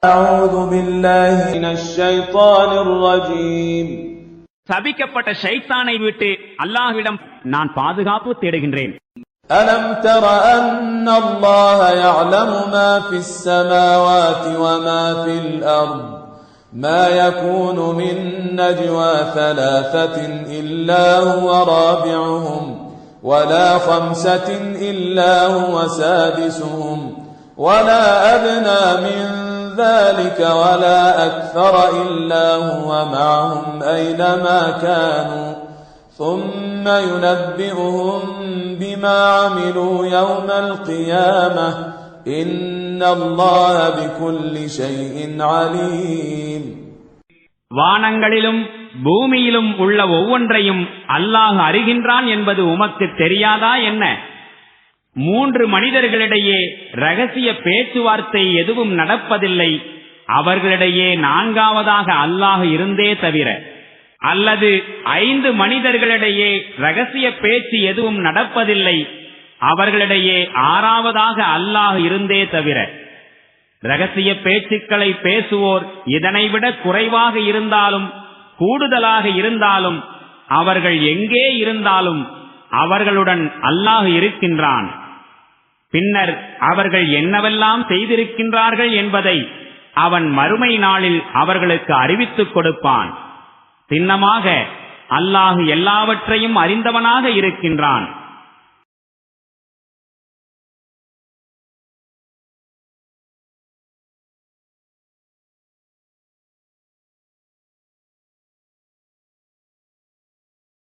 أعوذ بالله من الشيطان الرجيم சபிக்கப்பட்ட ஷைத்தானை விட்டு அல்லாஹ்விடம் நான் பாதுகாப்பு தேடுகின்றேன். ألم تر أن الله يعلم ما في السماوات وما في الأرض ما يكون من نجوى ثلاثة إلا هو رابعهم ولا خمسة إلا هو سادسهم ولا أدنى من ذلك ولا أكثر إلا هو معهم أينما كانوا ثم ينبئهم بما عملوا يوم القيامة إن الله بكل شيء عليم. வானங்களிலும் பூமியிலும் உள்ள ஒவ்வொன்றையும் அல்லாஹ் அறிகின்றான் என்பது உமக்கு தெரியாதா என்ன? 3 மனிதர்களிடையே ரகசிய பேச்சுவார்த்தை எதுவும் நடப்பதில்லை, அவர்களிடையே 4வதாக அல்லாஹ் இருந்தே தவிர. அல்லது 5 மனிதர்களிடையே ரகசிய பேச்சு எதுவும் நடப்பதில்லை, அவர்களிடையே 6வதாக அல்லாஹ் இருந்தே தவிர. ரகசிய பேச்சுக்களை பேசுவோர் இதனைவிட குறைவாக இருந்தாலும் கூடுதலாக இருந்தாலும் அவர்கள் எங்கே இருந்தாலும் அவர்களுடன் அல்லாஹ் இருக்கின்றான். பின்னர் அவர்கள் என்னவெல்லாம் செய்திருக்கின்றார்கள் என்பதை அவன் மறுமை நாளில் அவர்களுக்கு அறிவித்துக் கொடுப்பான். சின்னமாக அல்லாஹ் எல்லாவற்றையும் அறிந்தவனாக இருக்கின்றான்.